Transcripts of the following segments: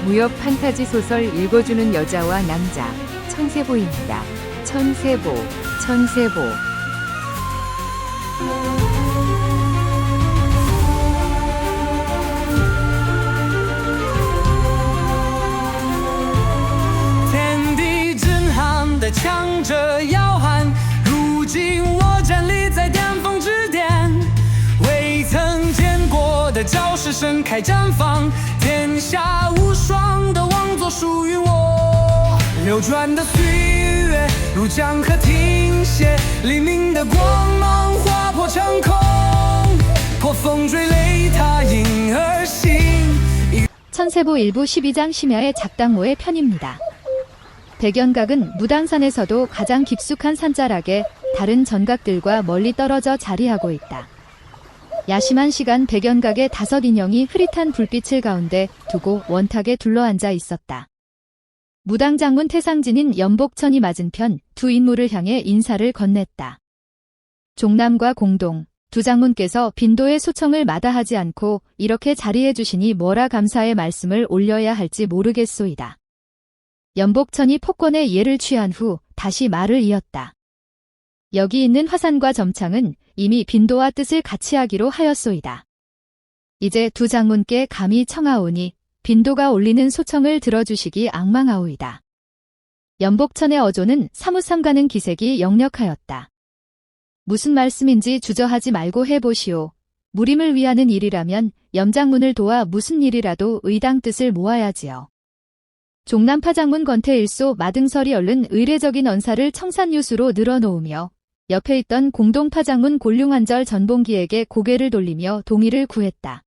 무협 판타지 소설 읽어주는 여자와 남자, 천세보입니다. 천세보, 천세보.天地震撼的强者摇撼，如今我站立在巅峰之巅，未曾见过的招式盛开绽放，天下无双的王座属于我。流转的岁月如江河停歇，黎明的光芒划破长空，破风追擂踏影而行。 천세보 일부 12장 심야의 작당모의 편입니다. 백연각은 무당산에서도 가장 깊숙한 산자락에 다른 전각들과 멀리 떨어져 자리하고 있다. 야심한 시간 백연각의 5인형이 흐릿한 불빛을 가운데 두고 원탁에 둘러앉아 있었다. 무당장군 태상진인 연복천이 맞은편 두 인물을 향해 인사를 건넸다. 종남과 공동, 두 장문께서 빈도의 소청을 마다하지 않고 이렇게 자리해 주시니 뭐라 감사의 말씀을 올려야 할지 모르겠소이다. 연복천이 폭권의 예를 취한 후 다시 말을 이었다. 여기 있는 화산과 점창은 이미 빈도와 뜻을 같이 하기로 하였소이다. 이제 두 장문께 감히 청하오니 빈도가 올리는 소청을 들어주시기 앙망하오이다. 연복천의 어조는 사뭇 삼가는 기색이 역력하였다. 무슨 말씀인지 주저하지 말고 해보시오. 무림을 위하는 일이라면 염장문을 도와 무슨 일이라도 의당 뜻을 모아야지요. 종남파장문 권태일소 마등설이 얼른 의례적인 언사를 청산유수로 늘어놓으며 옆에 있던 공동파장문 골룡한절 전봉기에게 고개를 돌리며 동의를 구했다.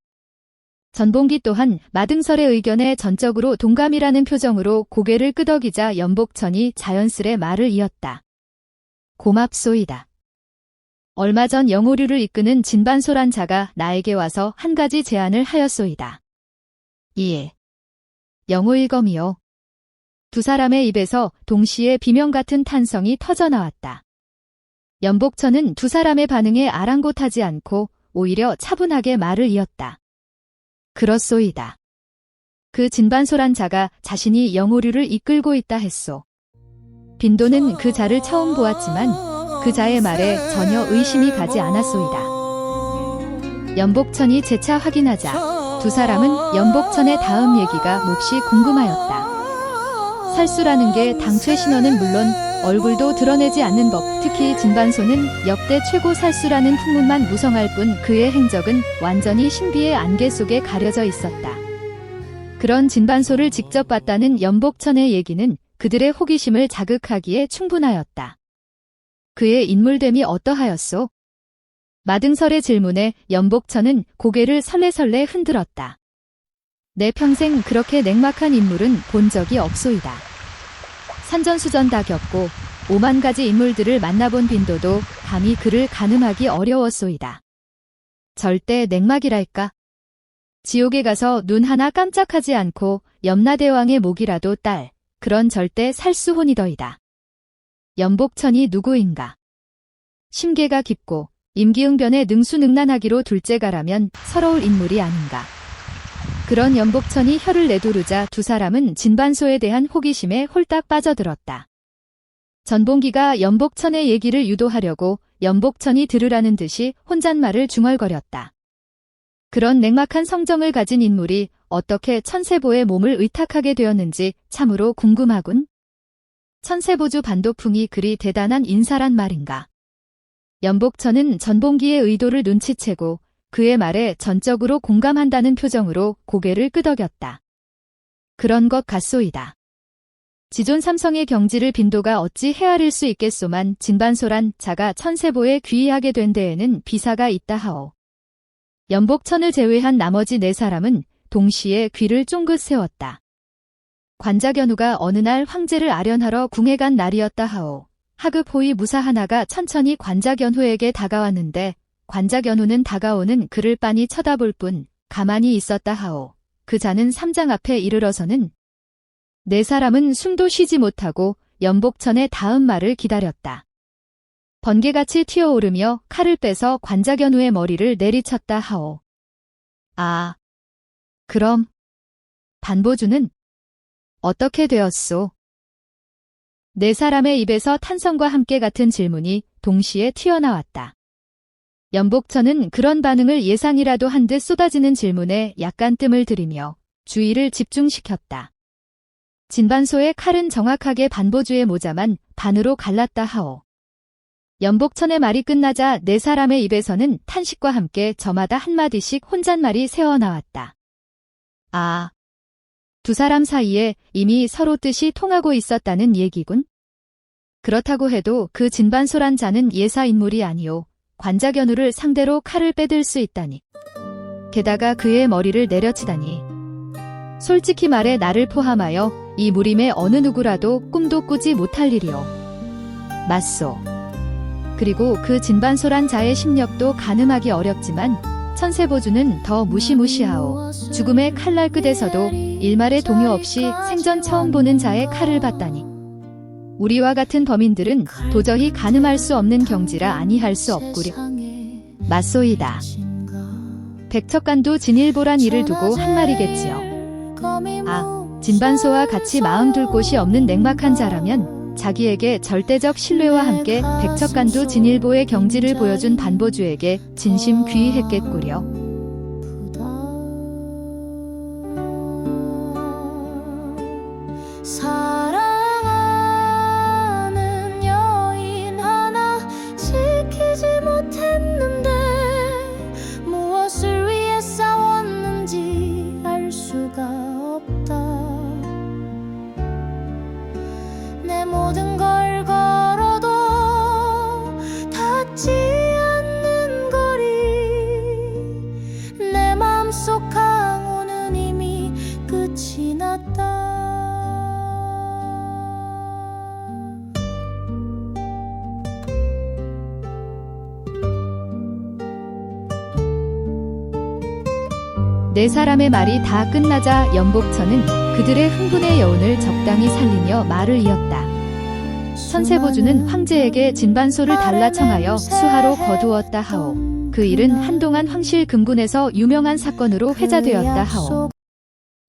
전봉기 또한 마등설의 의견에 전적으로 동감이라는 표정으로 고개를 끄덕이자 연복천이 자연스레 말을 이었다. 고맙소이다. 얼마 전 영오류를 이끄는 진반소란 자가 나에게 와서 한 가지 제안을 하였소이다. 이에 영오일검이요. 두 사람의 입에서 동시에 비명 같은 탄성이 터져나왔다. 연복천은 두 사람의 반응에 아랑곳하지 않고 오히려 차분하게 말을 이었다. 그렇소이다. 그 진반소란 자가 자신이 영오류를 이끌고 있다 했소. 빈도는 그 자를 처음 보았지만 그 자의 말에 전혀 의심이 가지 않았소이다. 연복천이 재차 확인하자 두 사람은 연복천의 다음 얘기가 몹시 궁금하였다. 살수라는 게 당최 신원은 물론 얼굴도 드러내지 않는 법, 특히 진반소는 역대 최고 살수라는 풍문만 무성할 뿐 그의 행적은 완전히 신비의 안개 속에 가려져 있었다. 그런 진반소를 직접 봤다는 연복천의 얘기는 그들의 호기심을 자극하기에 충분하였다. 그의 인물됨이 어떠하였소? 마등설의 질문에 연복천은 고개를 설레설레 흔들었다. 내 평생 그렇게 냉막한 인물은 본 적이 없소이다. 산전수전 다 겪고 5만 가지 인물들을 만나본 빈도도 감히 그를 가늠하기 어려웠소이다. 절대 냉막이랄까? 지옥에 가서 눈 하나 깜짝하지 않고 염라대왕의 목이라도 딸, 그런 절대 살수혼이더이다. 연복천이 누구인가? 심계가 깊고 임기응변에 능수능란하기로 둘째가라면 서러울 인물이 아닌가. 그런 연복천이 혀를 내두르자 두 사람은 진반소에 대한 호기심에 홀딱 빠져들었다. 전봉기가 연복천의 얘기를 유도하려고 연복천이 들으라는 듯이 혼잣말을 중얼거렸다. 그런 냉막한 성정을 가진 인물이 어떻게 천세보의 몸을 의탁하게 되었는지 참으로 궁금하군. 천세보주 반도풍이 그리 대단한 인사란 말인가. 연복천은 전봉기의 의도를 눈치채고 그의 말에 전적으로 공감한다는 표정으로 고개를 끄덕였다. 그런 것 같소이다. 지존 삼성의 경지를 빈도가 어찌 헤아릴 수 있겠소만 진반소란 자가 천세보에 귀의하게 된 데에는 비사가 있다 하오. 연복천을 제외한 나머지 네 사람은 동시에 귀를 쫑긋 세웠다. 관자견우가 어느 날 황제를 아련하러 궁에 간 날이었다 하오. 하급 호위 무사 하나가 천천히 관자견후에게 다가왔는데 관자견후는 다가오는 그를 빤히 쳐다볼 뿐 가만히 있었다 하오. 그 자는 삼장 앞에 이르러서는 네 사람은 숨도 쉬지 못하고 연복천의 다음 말을 기다렸다. 번개같이 튀어오르며 칼을 빼서 관자견후의 머리를 내리쳤다 하오. 아, 그럼 반보주는 어떻게 되었소? 네 사람의 입에서 탄성과 함께 같은 질문이 동시에 튀어나왔다. 연복천은 그런 반응을 예상이라도 한 듯 쏟아지는 질문에 약간 뜸을 들이며 주의를 집중시켰다. 진반소의 칼은 정확하게 반보주의 모자만 반으로 갈랐다 하오. 연복천의 말이 끝나자 네 사람의 입에서는 탄식과 함께 저마다 한마디씩 혼잣말이 새어나왔다. 아, 두 사람 사이에 이미 서로 뜻이 통하고 있었다는 얘기군. 그렇다고 해도 그 진반소란 자는 예사 인물이 아니오. 관자견우를 상대로 칼을 빼들 수 있다니. 게다가 그의 머리를 내려치다니. 솔직히 말해 나를 포함하여 이 무림의 어느 누구라도 꿈도 꾸지 못할 일이오. 맞소. 그리고 그 진반소란 자의 심력도 가늠하기 어렵지만 천세보주는 더 무시무시하오. 죽음의 칼날 끝에서도 일말의 동요 없이 생전 처음 보는 자의 칼을 봤다니. 우리와 같은 범인들은 도저히 가늠할 수 없는 경지라 아니할 수 없구려. 맞소이다. 백척간도 진일보란 일을 두고 한 말이겠지요. 아, 진반소와 같이 마음 둘 곳이 없는 냉막한 자라면 자기에게 절대적 신뢰와 함께 백척간도 진일보의 경지를 보여준 반보주에게 진심 귀의했겠구려. 사랑하는 여인 하나 지키지 못했는데 무엇을 위해 싸웠는지 알 수가 없다. 내 모든 걸 걸어도 닿지 않는 거리. 내 마음속 강호는 이미 끝이 났다. 네 사람의 말이 다 끝나자 연복천은 그들의 흥분의 여운을 적당히 살리며 말을 이었다. 천세보주는 황제에게 진반소를 달라 청하여 수하로 거두었다 하오. 그 일은 한동안 황실 금군에서 유명한 사건으로 회자되었다 하오.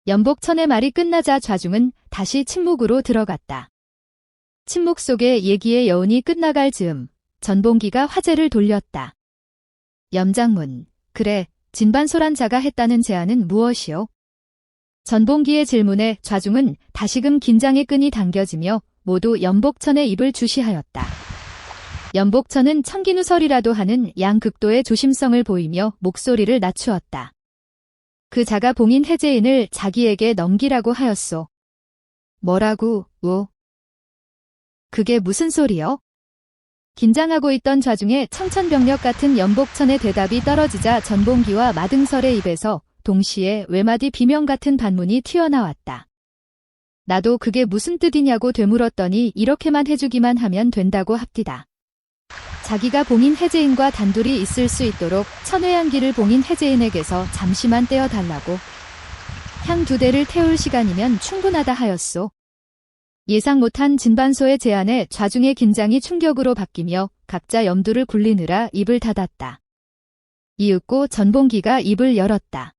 연복천의 말이 끝나자 좌중은 다시 침묵으로 들어갔다. 침묵 속에 얘기의 여운이 끝나갈 즈음 전봉기가 화제를 돌렸다. 염장문, 그래, 진반소란 자가 했다는 제안은 무엇이오? 전봉기의 질문에 좌중은 다시금 긴장의 끈이 당겨지며 모두 연복천의 입을 주시하였다. 연복천은 청기누설이라도 하는 양극도의 조심성을 보이며 목소리를 낮추었다. 그 자가 봉인 해제인을 자기에게 넘기라고 하였소. 뭐라고, 우? 그게 무슨 소리여? 긴장하고 있던 좌중에 청천벽력 같은 연복천의 대답이 떨어지자 전봉기와 마등설의 입에서 동시에 외마디 비명 같은 반문이 튀어나왔다. 나도 그게 무슨 뜻이냐고 되물었더니 이렇게만 해주기만 하면 된다고 합디다. 자기가 봉인 해제인과 단둘이 있을 수 있도록 천회향기를 봉인 해제인에게서 잠시만 떼어달라고. 향 2대를 태울 시간이면 충분하다 하였소. 예상 못한 진반소의 제안에 좌중의 긴장이 충격으로 바뀌며 각자 염두를 굴리느라 입을 닫았다. 이윽고 전봉기가 입을 열었다.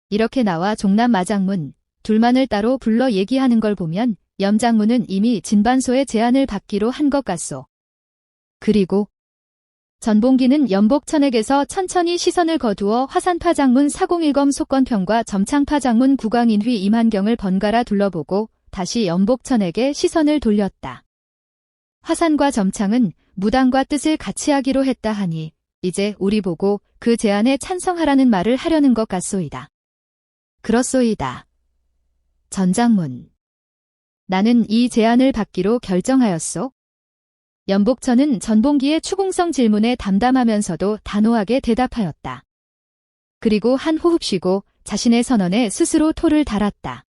이렇게 나와 종남 마장문, 둘만을 따로 불러 얘기하는 걸 보면 염장문은 이미 진반소의 제안을 받기로 한 것 같소. 그리고 전봉기는 연복천에게서 천천히 시선을 거두어 화산파 장문 사공일검 속건평과 점창파 장문 구광인휘 임한경을 번갈아 둘러보고 다시 연복천에게 시선을 돌렸다. 화산과 점창은 무당과 뜻을 같이 하기로 했다 하니 이제 우리 보고 그 제안에 찬성하라는 말을 하려는 것 같소이다. 그렇소이다. 전장문. 나는 이 제안을 받기로 결정하였소. 연복천은 전봉기의 추궁성 질문에 담담하면서도 단호하게 대답하였다. 그리고 한 호흡 쉬고 자신의 선언에 스스로 토를 달았다.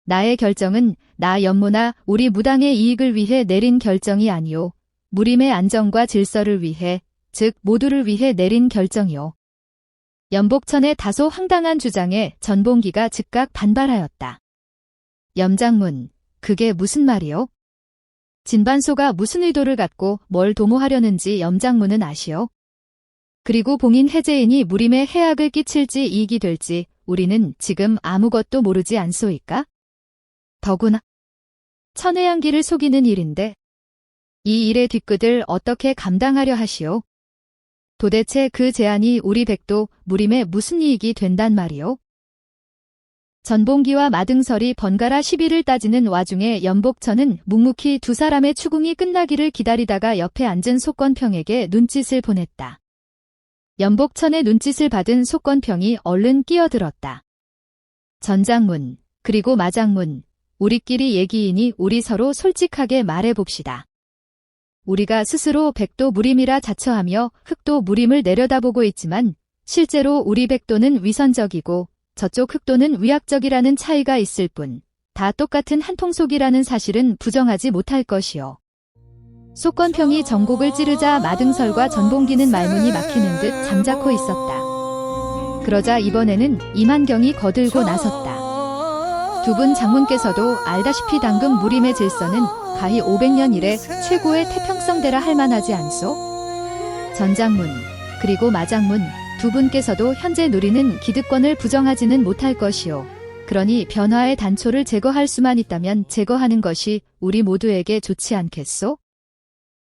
나의 결정은 나 연모나 우리 무당의 이익을 위해 내린 결정이 아니오. 무림의 안정과 질서를 위해, 즉 모두를 위해 내린 결정이오. 연복천의 다소 황당한 주장에 전봉기가 즉각 반발하였다. 염장문, 그게 무슨 말이오? 진반소가 무슨 의도를 갖고 뭘 도모하려는지 염장문은 아시오? 그리고 봉인 해제인이 무림에 해악을 끼칠지 이익이 될지 우리는 지금 아무것도 모르지 않소이까? 더구나 천외양기를 속이는 일인데 이 일의 뒤끝을 어떻게 감당하려 하시오? 도대체 그 제안이 우리 백도 무림에 무슨 이익이 된단 말이오? 전봉기와 마등설이 번갈아 시비를 따지는 와중에 연복천은 묵묵히 두 사람의 추궁이 끝나기를 기다리다가 옆에 앉은 속건평에게 눈짓을 보냈다. 연복천의 눈짓을 받은 속건평이 얼른 끼어들었다. 전장문, 그리고 마장문, 우리끼리 얘기이니 우리 서로 솔직하게 말해봅시다. 우리가 스스로 백도 무림이라 자처하며 흑도 무림을 내려다보고 있지만 실제로 우리 백도는 위선적이고 저쪽 흑도는 위약적이라는 차이가 있을 뿐 다 똑같은 한 통속이라는 사실은 부정하지 못할 것이요. 속건평이 정곡을 찌르자 마등설과 전봉기는 말문이 막히는 듯 잠자코 있었다. 그러자 이번에는 이만경이 거들고 나섰다. 두 분 장문께서도 알다시피 당금 무림의 질서는 가히 500년 이래 최고의 태평성대라 할 만하지 않소? 전장문, 그리고 마장문 두 분께서도 현재 누리는 기득권을 부정하지는 못할 것이요. 그러니 변화의 단초를 제거할 수만 있다면 제거하는 것이 우리 모두에게 좋지 않겠소?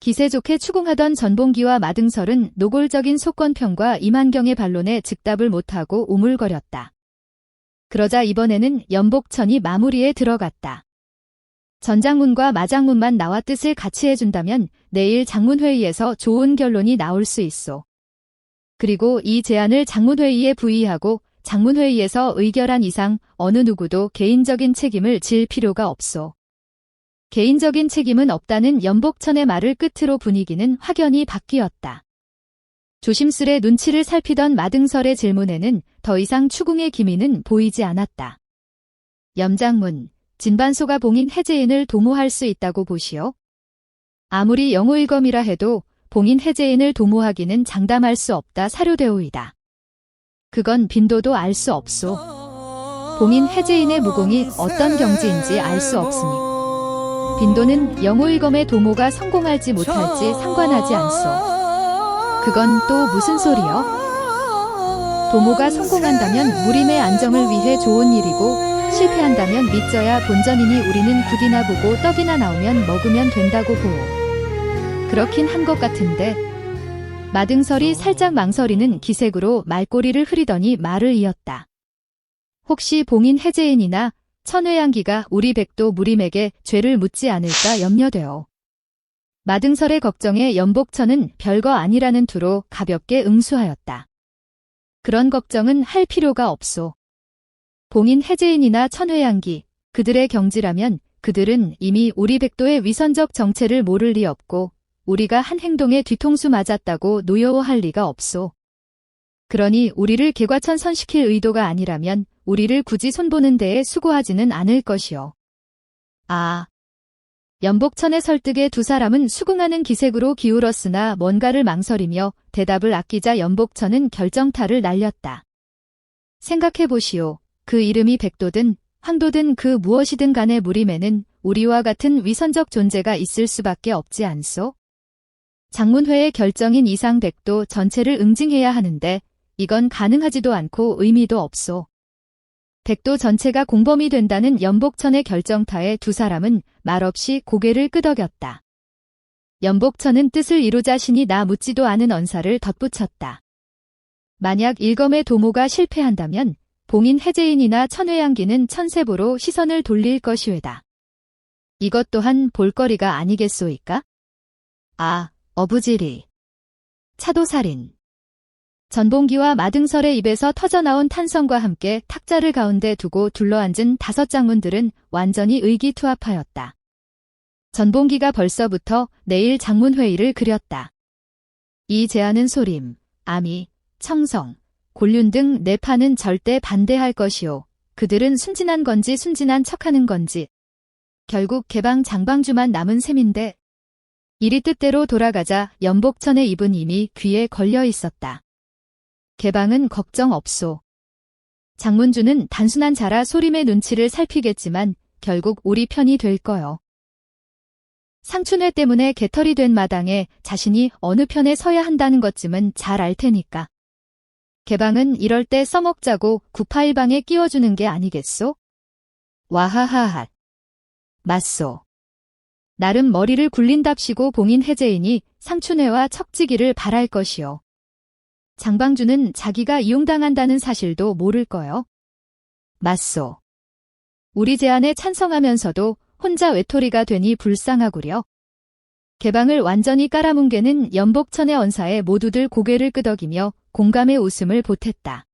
기세 좋게 추궁하던 전봉기와 마등설은 노골적인 속건평과 이만경의 반론에 즉답을 못하고 우물거렸다. 그러자 이번에는 연복천이 마무리에 들어갔다. 전장문과 마장문만 나와 뜻을 같이 해준다면 내일 장문회의에서 좋은 결론이 나올 수 있소. 그리고 이 제안을 장문회의에 부의하고 장문회의에서 의결한 이상 어느 누구도 개인적인 책임을 질 필요가 없소. 개인적인 책임은 없다는 연복천의 말을 끝으로 분위기는 확연히 바뀌었다. 조심스레 눈치를 살피던 마등설의 질문에는 더 이상 추궁의 기미는 보이지 않았다. 염장문, 진반소가 봉인 해제인을 도모할 수 있다고 보시오. 아무리 영우일검이라 해도 봉인 해제인을 도모하기는 장담할 수 없다 사료되오이다. 그건 빈도도 알 수 없소. 봉인 해제인의 무공이 어떤 경지인지 알 수 없으니 빈도는 영우일검의 도모가 성공할지 못할지 상관하지 않소. 그건 또 무슨 소리여? 도모가 성공한다면 무림의 안정을 위해 좋은 일이고 실패한다면 믿져야 본전이니 우리는 국이나 보고 떡이나 나오면 먹으면 된다고 보오. 그렇긴 한 것 같은데. 마등설이 살짝 망설이는 기색으로 말꼬리를 흐리더니 말을 이었다. 혹시 봉인 해제인이나 천외양기가 우리 백도 무림에게 죄를 묻지 않을까 염려되어. 마등설의 걱정에 연복천은 별거 아니라는 투로 가볍게 응수하였다. 그런 걱정은 할 필요가 없소. 봉인 해제인이나 천외양기, 그들의 경지라면 그들은 이미 우리 백도의 위선적 정체를 모를 리 없고 우리가 한 행동에 뒤통수 맞았다고 노여워할 리가 없소. 그러니 우리를 개과천선시킬 의도가 아니라면 우리를 굳이 손보는 데에 수고하지는 않을 것이요. 아. 연복천의 설득에 두 사람은 수긍하는 기색으로 기울었으나 뭔가를 망설이며 대답을 아끼자 연복천은 결정타를 날렸다. 생각해보시오. 그 이름이 백도든 황도든 그 무엇이든 간의 무림에는 우리와 같은 위선적 존재가 있을 수밖에 없지 않소? 장문회의 결정인 이상 백도 전체를 응징해야 하는데 이건 가능하지도 않고 의미도 없소. 백도 전체가 공범이 된다는 연복천의 결정타에 두 사람은 말없이 고개를 끄덕였다. 연복천은 뜻을 이루 자신이 나 묻지도 않은 언사를 덧붙였다. 만약 일검의 도모가 실패한다면 봉인 해제인이나 천외양기는 천세보로 시선을 돌릴 것이외다. 이것 또한 볼거리가 아니겠소이까? 아, 어부지리. 차도살인. 전봉기와 마등설의 입에서 터져나온 탄성과 함께 탁자를 가운데 두고 둘러앉은 5 장문들은 완전히 의기투합하였다. 전봉기가 벌써부터 내일 장문회의를 그렸다. 이 제안은 소림, 아미, 청성, 곤륜 등 내파는 절대 반대할 것이오. 그들은 순진한 건지 순진한 척하는 건지 결국 개방 장방주만 남은 셈인데 일이 뜻대로 돌아가자 연복천의 입은 이미 귀에 걸려 있었다. 개방은 걱정 없소. 장문주는 단순한 자라 소림의 눈치를 살피겠지만 결국 우리 편이 될 거요. 상춘회 때문에 개털이 된 마당에 자신이 어느 편에 서야 한다는 것쯤은 잘 알 테니까. 개방은 이럴 때 써먹자고 구파일방에 끼워주는 게 아니겠소? 와하하하. 맞소. 나름 머리를 굴린답시고 봉인 해제이니 상춘회와 척지기를 바랄 것이요. 장방주는 자기가 이용당한다는 사실도 모를 거요. 맞소. 우리 제안에 찬성하면서도 혼자 외톨이가 되니 불쌍하구려. 개방을 완전히 깔아뭉개는 연복천의 언사에 모두들 고개를 끄덕이며 공감의 웃음을 보탰다.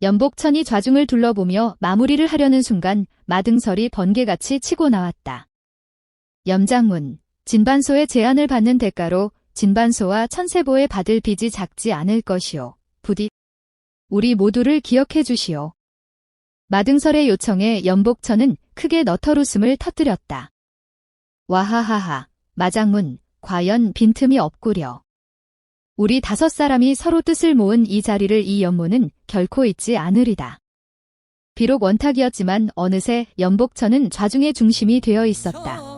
연복천이 좌중을 둘러보며 마무리를 하려는 순간 마등설이 번개같이 치고 나왔다. 염장문, 진반소의 제안을 받는 대가로 진반소와 천세보에 받을 빚이 작지 않을 것이오. 부디 우리 모두를 기억해 주시오. 마등설의 요청에 연복천은 크게 너털웃음을 터뜨렸다. 와하하하, 마장문, 과연 빈틈이 없구려. 우리 5사람이 서로 뜻을 모은 이 자리를 이 연모는 결코 잊지 않으리다. 비록 원탁이었지만 어느새 연복천은 좌중의 중심이 되어 있었다.